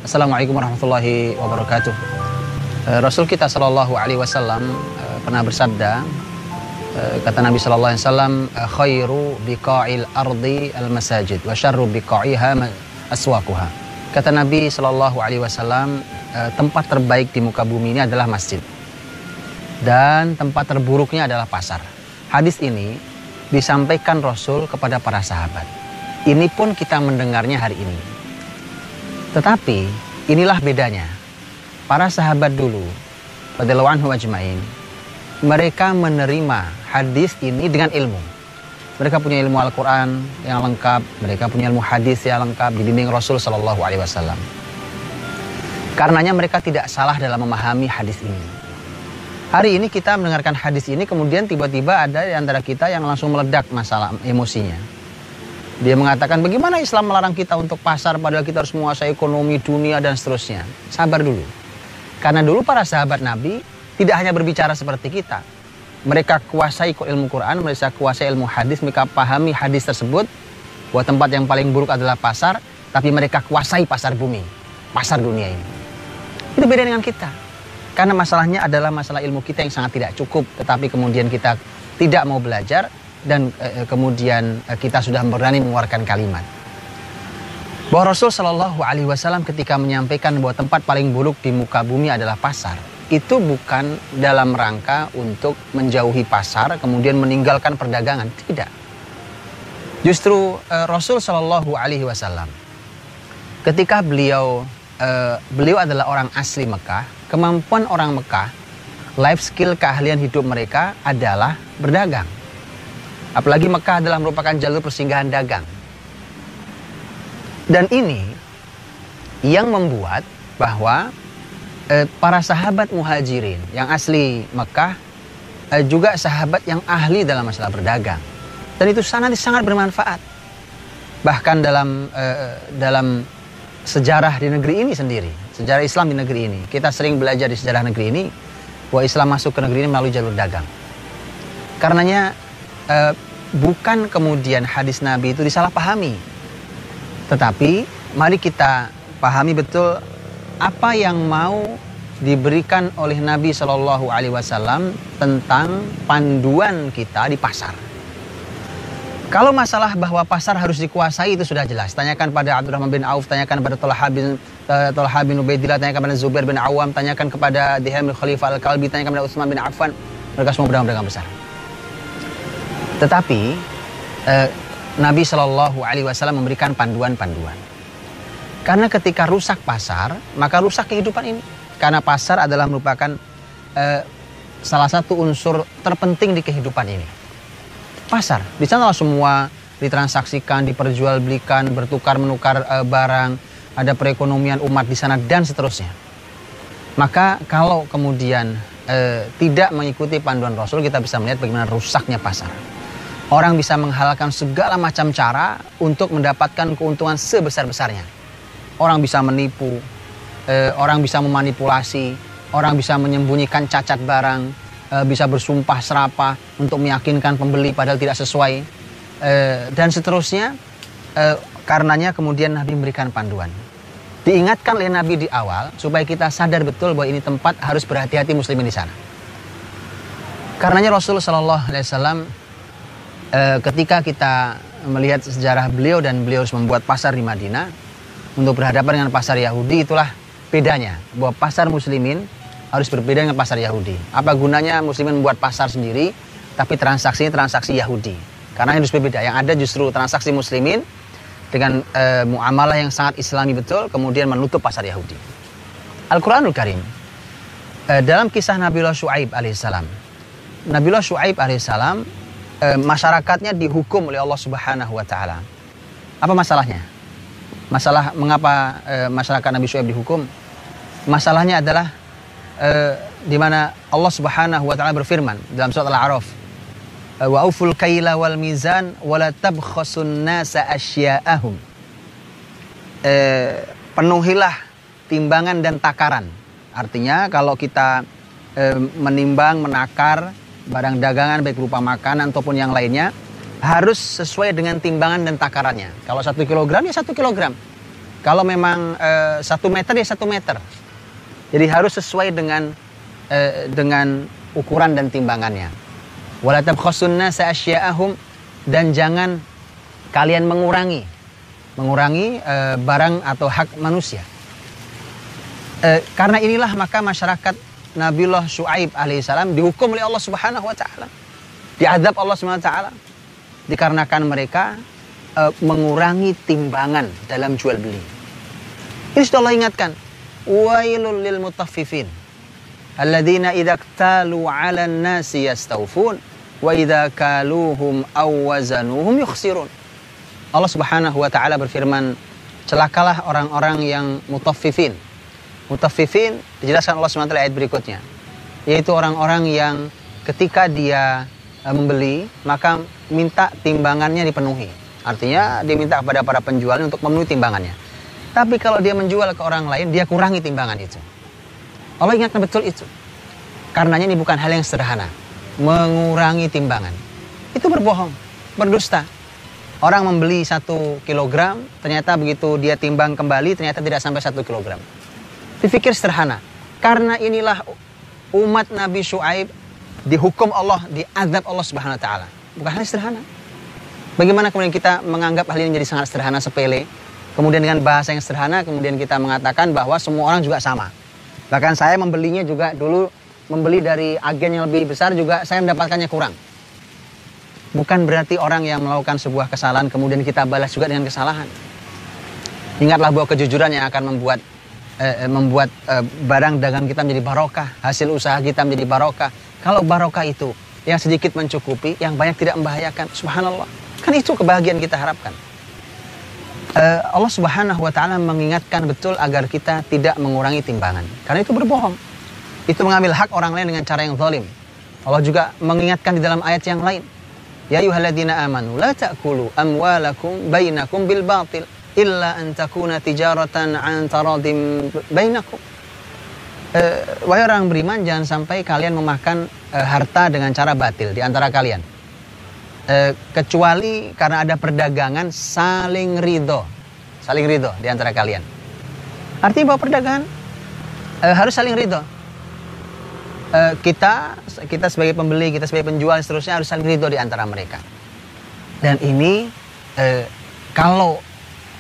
Assalamualaikum warahmatullahi wabarakatuh. Rasul kita Shallallahu Alaihi Wasallam pernah bersabda, kata Nabi Shallallahu Alaihi Wasallam, khairu biqa'il ardi al masajid wa syarru biqa'iha aswaquha. Kata Nabi Shallallahu Alaihi Wasallam, tempat terbaik di muka bumi ini adalah masjid dan tempat terburuknya adalah pasar. Hadis ini disampaikan Rasul kepada para sahabat. Ini pun kita mendengarnya hari ini. Tetapi inilah bedanya. Para sahabat dulu, radhiyallahu anhum ajmain, mereka menerima hadis ini dengan ilmu. Mereka punya ilmu Al-Quran yang lengkap, mereka punya ilmu hadis yang lengkap, dibimbing Rasul Shallallahu Alaihi Wasallam. Karenanya mereka tidak salah dalam memahami hadis ini. Hari ini kita mendengarkan hadis ini, kemudian tiba-tiba ada di antara kita yang langsung meledak masalah emosinya. Dia mengatakan, bagaimana Islam melarang kita untuk pasar padahal kita harus menguasai ekonomi dunia dan seterusnya. Sabar dulu. Karena dulu para sahabat Nabi tidak hanya berbicara seperti kita. Mereka kuasai ilmu Quran, mereka kuasai ilmu hadis, mereka pahami hadis tersebut bahwa tempat yang paling buruk adalah pasar, tapi mereka kuasai pasar bumi, pasar dunia ini. Itu beda dengan kita. Karena masalahnya adalah masalah ilmu kita yang sangat tidak cukup, tetapi kemudian kita tidak mau belajar, dan kemudian kita sudah berani mengeluarkan kalimat. Bahwa Rasul Shallallahu Alaihi Wasallam ketika menyampaikan bahwa tempat paling buruk di muka bumi adalah pasar, itu bukan dalam rangka untuk menjauhi pasar kemudian meninggalkan perdagangan, tidak. Justru Rasul Shallallahu Alaihi Wasallam ketika beliau adalah orang asli Mekah, kemampuan orang Mekah, life skill, keahlian hidup mereka adalah berdagang. Apalagi Mekah adalah merupakan jalur persinggahan dagang. Dan ini yang membuat bahwa para sahabat muhajirin yang asli Mekah juga sahabat yang ahli dalam masalah berdagang. Dan itu sangat bermanfaat. Bahkan dalam sejarah di negeri ini sendiri, sejarah Islam di negeri ini, kita sering belajar di sejarah negeri ini bahwa Islam masuk ke negeri ini melalui jalur dagang. Karenanya bukan kemudian hadis Nabi itu disalahpahami, tetapi mari kita pahami betul apa yang mau diberikan oleh Nabi Shallallahu Alaihi Wasallam tentang panduan kita di pasar. Kalau masalah bahwa pasar harus dikuasai itu sudah jelas. Tanyakan pada Abdurrahman bin Auf, tanyakan pada Thalhah bin Ubaidillah, tanyakan pada Zubair bin Awam, tanyakan kepada Diham bin Khalifah Al-Kalbi, tanyakan kepada Utsman bin Affan. Mereka semua pedagang-pedagang besar. Tetapi Nabi Shallallahu Alaihi Wasallam memberikan panduan-panduan. Karena ketika rusak pasar, maka rusak kehidupan ini. Karena pasar adalah merupakan salah satu unsur terpenting di kehidupan ini. Pasar, di sana semua ditransaksikan, diperjualbelikan, bertukar menukar barang, ada perekonomian umat di sana dan seterusnya. Maka kalau kemudian tidak mengikuti panduan Rasul, kita bisa melihat bagaimana rusaknya pasar. Orang bisa menghalalkan segala macam cara untuk mendapatkan keuntungan sebesar-besarnya. Orang bisa menipu, orang bisa memanipulasi, orang bisa menyembunyikan cacat barang, bisa bersumpah serapah untuk meyakinkan pembeli padahal tidak sesuai, dan seterusnya. Karenanya kemudian Nabi memberikan panduan. Diingatkan oleh Nabi di awal supaya kita sadar betul bahwa ini tempat harus berhati-hati muslimin di sana. Karenanya Rasulullah Shallallahu Alaihi Wasallam ketika kita melihat sejarah beliau dan beliau harus membuat pasar di Madinah untuk berhadapan dengan pasar Yahudi, itulah bedanya bahwa pasar muslimin harus berbeda dengan pasar Yahudi. Apa gunanya muslimin membuat pasar sendiri tapi transaksinya transaksi Yahudi? Karena harus berbeda. Yang ada justru transaksi muslimin dengan muamalah yang sangat islami betul, kemudian menutup pasar Yahudi. Al-Quranul Karim dalam kisah Nabiullah Syu'aib alaihissalam, Nabiullah Syu'aib alaihissalam masyarakatnya dihukum oleh Allah Subhanahu wa Ta'ala. Apa masalahnya? Masalah mengapa masyarakat Nabi Syu'aib dihukum? Masalahnya adalah di mana Allah Subhanahu wa Ta'ala berfirman dalam surat Al-A'raf, wa auful kaila wal mizan wa la tabkhasun nasa asya'ahum. Penuhilah timbangan dan takaran. Artinya kalau kita menimbang, menakar barang dagangan baik berupa makanan ataupun yang lainnya, harus sesuai dengan timbangan dan takarannya. Kalau 1 kilogram ya 1 kilogram. Kalau memang 1 meter ya 1 meter. Jadi harus sesuai dengan ukuran dan timbangannya. Wala tabkhasun nasa asya'ahum, dan jangan kalian mengurangi barang atau hak manusia. Karena inilah maka masyarakat Nabiullah Syuaib alaihissalam dihukum oleh Allah Subhanahu wa taala. Diadab Allah Subhanahu wa taala dikarenakan mereka mengurangi timbangan dalam jual beli. Ini sudah Allah ingatkan. Wailul lil mutaffifin alladzina idza iktalu 'alan nasi yastawfun wa idza kaluhum aw wazanuhum yukhsirun. Allah Subhanahu wa taala berfirman, celakalah orang-orang yang mutaffifin. Mutaffifin dijelaskan Allah Subhanahu wa taala ayat berikutnya, yaitu orang-orang yang ketika dia membeli maka minta timbangannya dipenuhi. Artinya dia minta kepada para penjual untuk memenuhi timbangannya. Tapi kalau dia menjual ke orang lain, dia kurangi timbangan itu. Allah ingatkan betul itu. Karenanya ini bukan hal yang sederhana. Mengurangi timbangan. Itu berbohong, berdusta. Orang membeli 1 kilogram, ternyata begitu dia timbang kembali, ternyata tidak sampai 1 kilogram. Dipikir sederhana. Karena inilah umat Nabi Syuaib dihukum Allah, diazab Allah Subhanahu wa taala. Bukan hal yang sederhana. Bagaimana kemudian kita menganggap hal ini menjadi sangat sederhana, sepele? Kemudian dengan bahasa yang sederhana, kemudian kita mengatakan bahwa semua orang juga sama. Bahkan saya membelinya juga dulu, membeli dari agen yang lebih besar juga saya mendapatkannya kurang. Bukan berarti orang yang melakukan sebuah kesalahan kemudian kita balas juga dengan kesalahan. Ingatlah bahwa kejujuran yang akan membuat barang dagang kita menjadi barokah, hasil usaha kita menjadi barokah. Kalau barokah itu yang sedikit mencukupi, yang banyak tidak membahayakan, subhanallah. Kan itu kebahagiaan kita harapkan. Allah Subhanahu wa taala mengingatkan betul agar kita tidak mengurangi timbangan. Karena itu berbohong. Itu mengambil hak orang lain dengan cara yang zalim. Allah juga mengingatkan di dalam ayat yang lain. Ya ayyuhalladzina amanu la ta'kulu amwalakum bainakum bil batil illa an takuna tijaratan an taradim bainakum. Wahai orang beriman, jangan sampai kalian memakan harta dengan cara batil di antara kalian. Kecuali karena ada perdagangan saling ridho di antara kalian. Artinya bahwa perdagangan harus saling ridho. Kita sebagai pembeli, kita sebagai penjual, seterusnya harus saling ridho di antara mereka. Dan ini kalau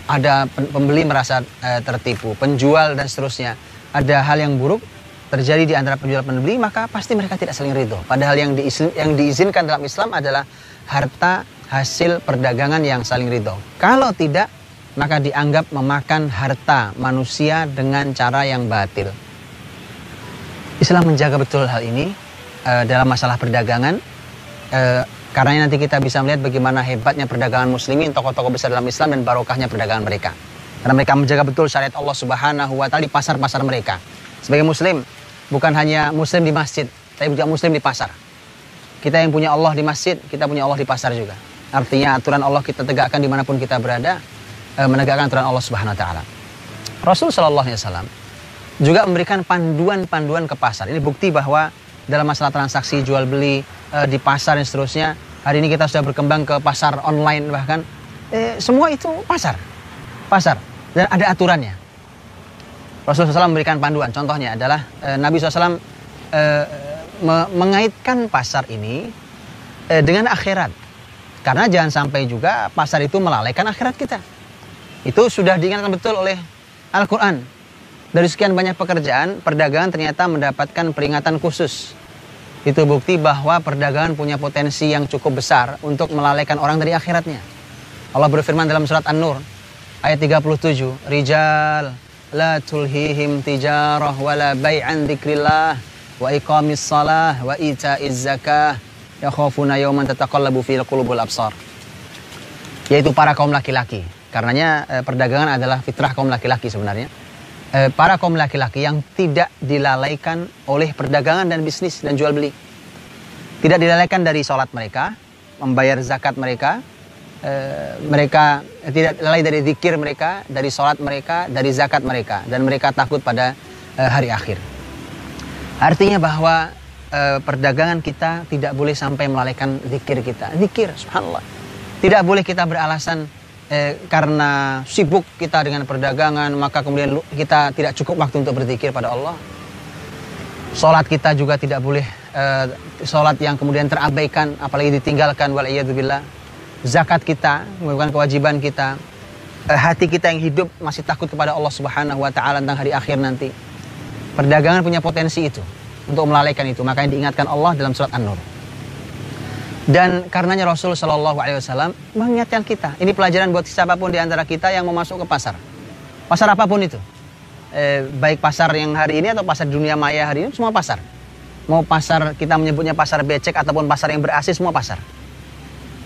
ada pembeli merasa tertipu, penjual dan seterusnya, ada hal yang buruk terjadi di antara penjual dan pembeli, maka pasti mereka tidak saling ridho. Padahal yang diizinkan dalam Islam adalah harta hasil perdagangan yang saling ridho. Kalau tidak, maka dianggap memakan harta manusia dengan cara yang batil. Islam menjaga betul hal ini dalam masalah perdagangan. Karena nanti kita bisa melihat bagaimana hebatnya perdagangan muslimin, tokoh-tokoh besar dalam Islam, dan barokahnya perdagangan mereka. Karena mereka menjaga betul syariat Allah Subhanahu wa taala di pasar-pasar mereka. Sebagai muslim, bukan hanya muslim di masjid, tapi juga muslim di pasar. Kita yang punya Allah di masjid, kita punya Allah di pasar juga. Artinya aturan Allah kita tegakkan dimanapun kita berada, menegakkan aturan Allah Subhanahu wa taala. Rasul sallallahu alaihi wasallam juga memberikan panduan-panduan ke pasar. Ini bukti bahwa dalam masalah transaksi jual beli di pasar dan seterusnya, hari ini kita sudah berkembang ke pasar online bahkan, semua itu pasar dan ada aturannya. Rasulullah SAW memberikan panduan. Contohnya adalah Nabi SAW mengaitkan pasar ini dengan akhirat. Karena jangan sampai juga pasar itu melalaikan akhirat kita. Itu sudah diingatkan betul oleh Al-Quran. Dari sekian banyak pekerjaan, perdagangan ternyata mendapatkan peringatan khusus. Itu bukti bahwa perdagangan punya potensi yang cukup besar untuk melalaikan orang dari akhiratnya. Allah berfirman dalam surat An-Nur ayat 37, Rijal la tulhihim tijarah wala bay'an dzikrillah wa iqamis salah wa ita'iz zakah yakhafuna yawman tataqallabu fil qulubul absar. Yaitu para kaum laki-laki. Karenanya perdagangan adalah fitrah kaum laki-laki sebenarnya. Para kaum laki-laki yang tidak dilalaikan oleh perdagangan dan bisnis dan jual beli. Tidak dilalaikan dari sholat mereka, membayar zakat mereka, mereka tidak lalai dari zikir mereka, dari sholat mereka, dari zakat mereka, dan mereka takut pada hari akhir. Artinya bahwa perdagangan kita tidak boleh sampai melalaikan zikir kita. Zikir, subhanallah. Tidak boleh kita beralasan karena sibuk kita dengan perdagangan, maka kemudian kita tidak cukup waktu untuk berzikir pada Allah. Sholat kita juga tidak boleh sholat yang kemudian terabaikan, apalagi ditinggalkan, wal'iyadzubillah. Zakat kita, merupakan kewajiban kita. Hati kita yang hidup masih takut kepada Allah Subhanahu wa Ta'ala tentang hari akhir nanti. Perdagangan punya potensi itu, untuk melalaikan itu. Makanya diingatkan Allah dalam surat An-Nur. Dan karenanya Rasul Shallallahu Alaihi Wasallam mengingatkan kita. Ini pelajaran buat siapapun di antara kita yang mau masuk ke pasar. Pasar apapun itu. Baik pasar yang hari ini atau pasar dunia maya hari ini, semua pasar. Mau pasar kita menyebutnya pasar becek ataupun pasar yang ber-AC, semua pasar.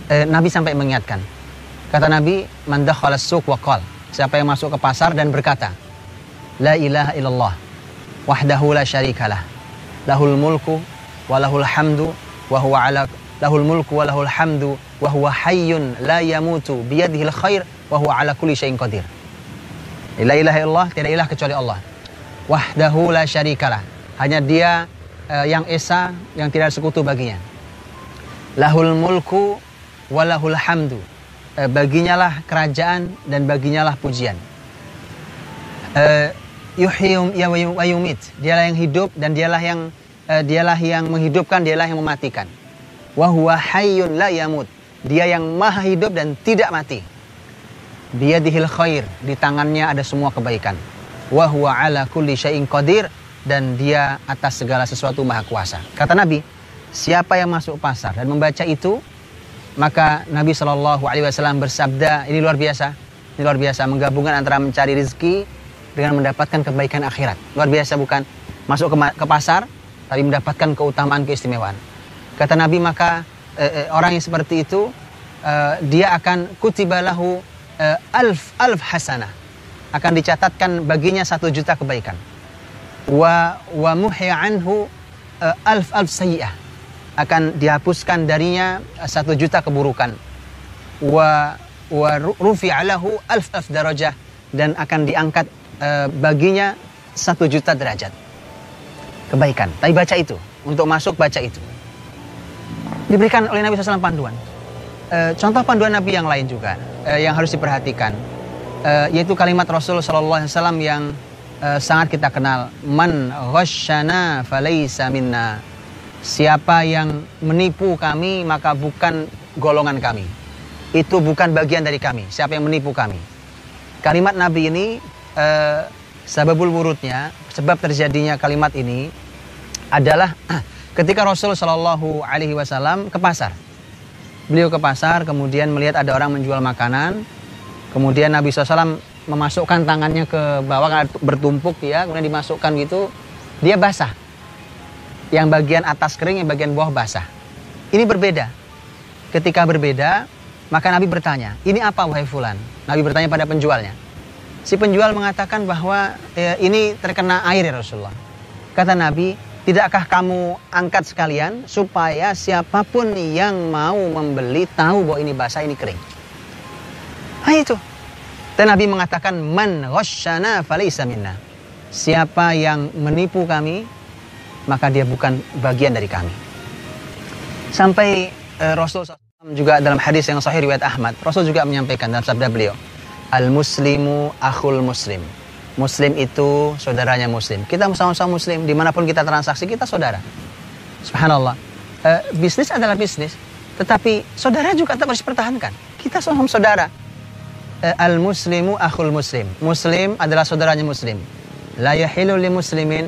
Nabi sampai mengingatkan. Kata Nabi, man dakhala as-suq wa qala, siapa yang masuk ke pasar dan berkata, la ilaha illallah wahdahu la syarikalah, lahul mulku wa lahul hamdu wa huwa ala lahul mulku wa lahul hamdu wa huwa hayyun la yamutu biyadihil khair wa huwa ala kulli syai'in qadir. La ilaha illallah, tiada ilah kecuali Allah. Wahdahu la syarikalah, hanya Dia yang esa, yang tidak ada sekutu baginya. Lahul mulku wa lahul hamdu, baginya lah kerajaan dan baginya lah pujian. Yuhyum wa yumit, dialah yang hidup dan dialah yang menghidupkan, dialah yang mematikan. Wa huwa hayyun la yamut, Dia yang maha hidup dan tidak mati. Biyadihil khair, di tangannya ada semua kebaikan. Wa huwa ala kulli syai'in qadir, dan Dia atas segala sesuatu maha kuasa. Kata Nabi, siapa yang masuk pasar dan membaca itu, maka Nabi Shallallahu Alaihi Wasallam bersabda, ini luar biasa, menggabungkan antara mencari rezeki dengan mendapatkan kebaikan akhirat. Luar biasa bukan? Masuk ke pasar, tapi mendapatkan keutamaan, keistimewaan. Kata Nabi, maka orang yang seperti itu, dia akan kutibalahu alf hasanah, akan dicatatkan baginya 1 juta kebaikan. Wa muhya anhu alf sayyi'ah, akan dihapuskan darinya 1 juta keburukan. Wa rufi'a lahu alf darajah, dan akan diangkat baginya 1 juta derajat kebaikan. Tapi baca itu, untuk masuk baca itu. Diberikan oleh Nabi SAW panduan. Contoh panduan Nabi yang lain juga yang harus diperhatikan, yaitu kalimat Rasul SAW yang sangat kita kenal. Man ghasyana falaysa minna, siapa yang menipu kami maka bukan golongan kami, itu bukan bagian dari kami. Siapa yang menipu kami. Kalimat Nabi ini sababul wurudnya, sebab terjadinya kalimat ini adalah ketika Rasul Shallallahu Alaihi Wasallam ke pasar. Beliau ke pasar, kemudian melihat ada orang menjual makanan. Kemudian Nabi SAW memasukkan tangannya ke bawah, karena bertumpuk ya, kemudian dimasukkan gitu. Dia basah. Yang bagian atas kering, yang bagian bawah basah. Ini berbeda. Ketika berbeda, maka Nabi bertanya, ini apa wahai fulan? Nabi bertanya pada penjualnya. Si penjual mengatakan bahwa ini terkena air ya Rasulullah. Kata Nabi, tidakkah kamu angkat sekalian supaya siapapun yang mau membeli tahu bahwa ini basah, ini kering. Nah itu. Dan Nabi mengatakan, man ghasyana falaysa minna, siapa yang menipu kami maka dia bukan bagian dari kami. Sampai Rasul SAW juga dalam hadis yang sahih riwayat Ahmad, Rasul juga menyampaikan dalam sabda beliau, al-muslimu akhul muslim, Muslim itu saudaranya Muslim. Kita sama-sama Muslim, dimanapun kita transaksi, kita saudara. Subhanallah. Bisnis adalah bisnis, tetapi saudara juga tetap harus dipertahankan. Kita sama-sama saudara. Al-muslimu akhul muslim, Muslim adalah saudaranya Muslim. La yahilu li muslimin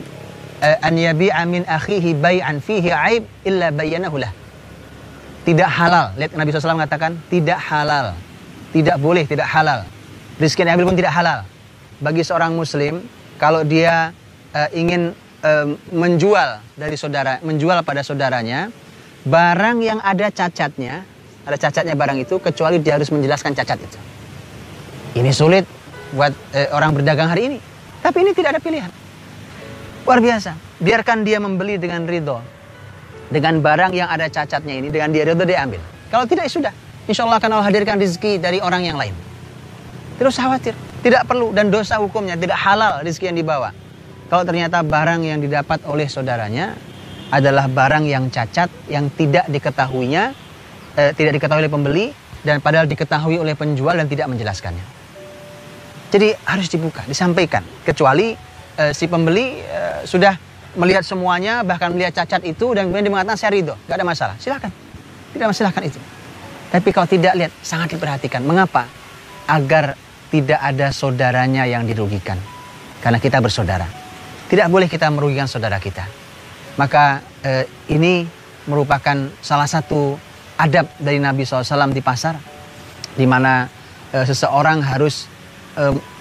an yabi'a min akhihi bay'an fihi aib illa bayyanahu lah. Tidak halal. Lihat Nabi SAW mengatakan, tidak halal. Tidak boleh, tidak halal. Rizki yang diambil pun tidak halal. Bagi seorang Muslim, kalau dia ingin menjual dari saudara, menjual pada saudaranya, barang yang ada cacatnya barang itu, kecuali dia harus menjelaskan cacat itu. Ini sulit buat orang berdagang hari ini. Tapi ini tidak ada pilihan. Luar biasa. Biarkan dia membeli dengan ridho. Dengan barang yang ada cacatnya ini, dengan dia ridho dia ambil. Kalau tidak, ya sudah. Insya Allah akan Allah hadirkan rezeki dari orang yang lain. Tidak usah khawatir. Tidak perlu, dan dosa hukumnya, tidak halal rezeki yang dibawa. Kalau ternyata barang yang didapat oleh saudaranya adalah barang yang cacat, yang tidak diketahuinya, tidak diketahui oleh pembeli, dan padahal diketahui oleh penjual dan tidak menjelaskannya. Jadi harus dibuka, disampaikan. Kecuali si pembeli sudah melihat semuanya, bahkan melihat cacat itu, dan kemudian dia mengatakan saya ridho, nggak ada masalah, silakan. Tidak masalah itu. Tapi kalau tidak, lihat, sangat diperhatikan. Mengapa? Agar tidak ada saudaranya yang dirugikan. Karena kita bersaudara. Tidak boleh kita merugikan saudara kita. Maka ini merupakan salah satu adab dari Nabi SAW di pasar, di mana seseorang harus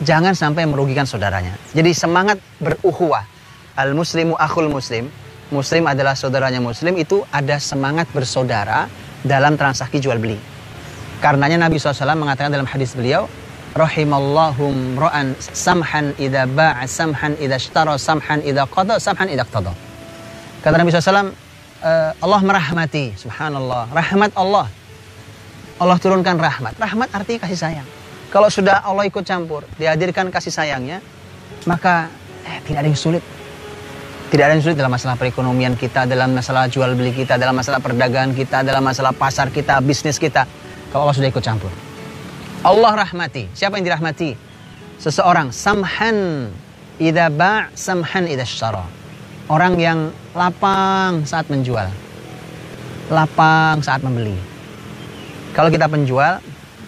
jangan sampai merugikan saudaranya. Jadi semangat beruhuwah. Al-muslimu akhul muslim. Muslim adalah saudaranya muslim. Itu ada semangat bersaudara dalam transaksi jual beli. Karenanya Nabi SAW mengatakan dalam hadis beliau, rahimallahum ro'an samhan idha ba'a samhan idha ishtara samhan idha qada samhan idha qtada. Kata Nabi SAW, Allah merahmati, subhanallah, rahmat Allah. Allah turunkan rahmat. Rahmat artinya kasih sayang. Kalau sudah Allah ikut campur, dihadirkan kasih sayangnya, maka tidak ada yang sulit. Tidak ada yang sulit dalam masalah perekonomian kita, dalam masalah jual beli kita, dalam masalah perdagangan kita, dalam masalah pasar kita, bisnis kita. Kalau Allah sudah ikut campur. Allah rahmati. Siapa yang dirahmati? Seseorang. Samhan idha ba' samhan idha syara. Orang yang lapang saat menjual. Lapang saat membeli. Kalau kita penjual,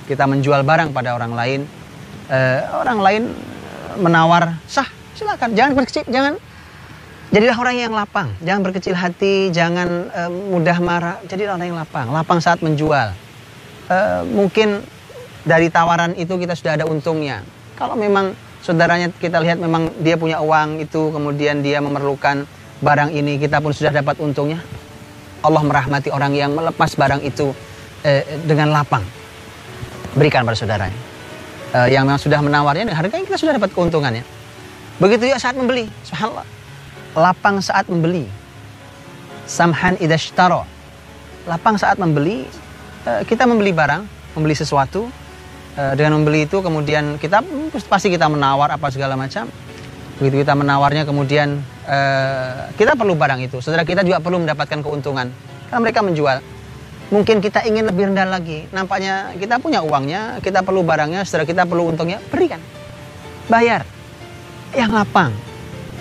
kita menjual barang pada orang lain menawar, sah, silakan. Jangan berkecil, jangan. Jadilah orang yang lapang, jangan berkecil hati, jangan mudah marah. Jadilah orang yang lapang saat menjual. Mungkin dari tawaran itu kita sudah ada untungnya. Kalau memang saudaranya kita lihat memang dia punya uang itu, kemudian dia memerlukan barang ini, kita pun sudah dapat untungnya. Allah merahmati orang yang melepas barang itu dengan lapang. Berikan pada saudaranya. Yang memang sudah menawarnya dengan harganya, kita sudah dapat keuntungannya. Begitu juga saat membeli, subhanallah. Lapang saat membeli. Samhan idha ishtara. Lapang saat membeli, kita membeli barang, membeli sesuatu. Dengan membeli itu kemudian pasti kita menawar apa segala macam. Begitu kita menawarnya kemudian kita perlu barang itu. Saudara kita juga perlu mendapatkan keuntungan. Karena mereka menjual. Mungkin kita ingin lebih rendah lagi. Nampaknya kita punya uangnya, kita perlu barangnya, saudara kita perlu untungnya, berikan. Bayar. Yang lapang.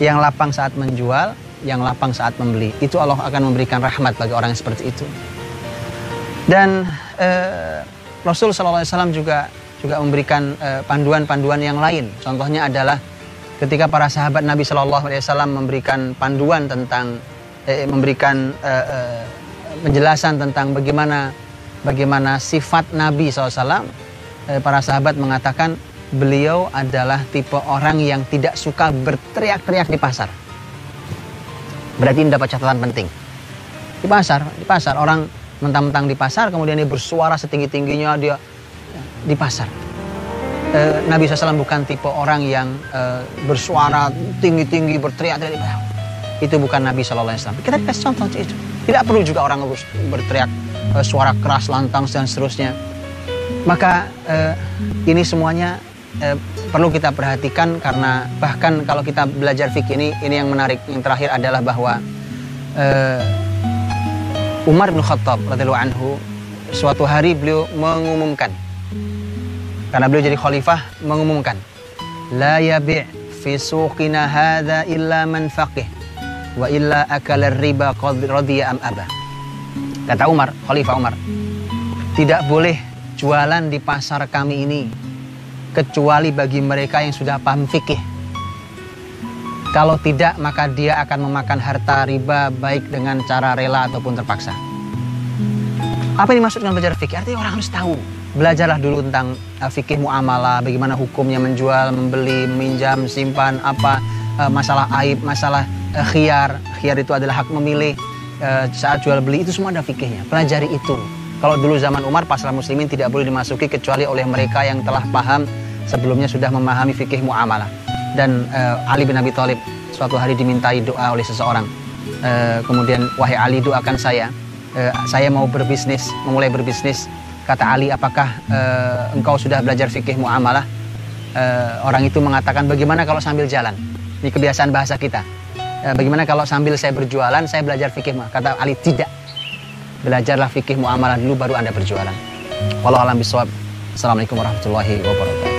Yang lapang saat menjual, yang lapang saat membeli. Itu Allah akan memberikan rahmat bagi orang yang seperti itu. Dan Rasul SAW juga memberikan panduan-panduan yang lain. Contohnya adalah ketika para sahabat Nabi SAW memberikan panduan tentang, memberikan penjelasan tentang bagaimana sifat Nabi SAW. Para sahabat mengatakan, beliau adalah tipe orang yang tidak suka berteriak-teriak di pasar. Berarti ini dapat catatan penting. Di pasar orang mentang-mentang di pasar, kemudian dia bersuara setinggi-tingginya dia di pasar. Nabi SAW bukan tipe orang yang bersuara tinggi-tinggi, berteriak-teriak di pasar. Itu bukan Nabi SAW. Kita kasih contoh itu. Tidak perlu juga orang berteriak suara keras, lantang, dan seterusnya. Maka ini semuanya perlu kita perhatikan, karena bahkan kalau kita belajar fikih ini yang menarik, yang terakhir adalah bahwa Umar bin Khattab radhiyallahu anhu suatu hari beliau mengumumkan, karena beliau jadi khalifah, mengumumkan, la yabi' fi suqina hadza illa man faqih wa illa akala riba qad radiya am aba. Kata Umar, khalifah Umar, tidak boleh jualan di pasar kami ini kecuali bagi mereka yang sudah paham fikih. Kalau tidak, maka dia akan memakan harta riba baik dengan cara rela ataupun terpaksa. Apa yang dimaksud dengan belajar fikih? Artinya orang harus tahu. Belajarlah dulu tentang fikih muamalah, bagaimana hukumnya menjual, membeli, meminjam, simpan, apa masalah aib, masalah khiyar. Khiyar itu adalah hak memilih saat jual beli, itu semua ada fikihnya. Pelajari itu. Kalau dulu zaman Umar, pasar muslimin tidak boleh dimasuki kecuali oleh mereka yang telah paham, sebelumnya sudah memahami fikih muamalah. Dan Ali bin Abi Thalib suatu hari dimintai doa oleh seseorang. Kemudian, wahai Ali, doakan saya mau berbisnis, memulai berbisnis. Kata Ali, apakah engkau sudah belajar fikih muamalah? Orang itu mengatakan, bagaimana kalau sambil jalan? Ini kebiasaan bahasa kita. Bagaimana kalau sambil saya berjualan, saya belajar fikih muamalah? Kata Ali, tidak. Belajarlah fikih muamalah dulu, baru Anda berjualan. Wallahu a'lam bishawab. Assalamualaikum warahmatullahi wabarakatuh.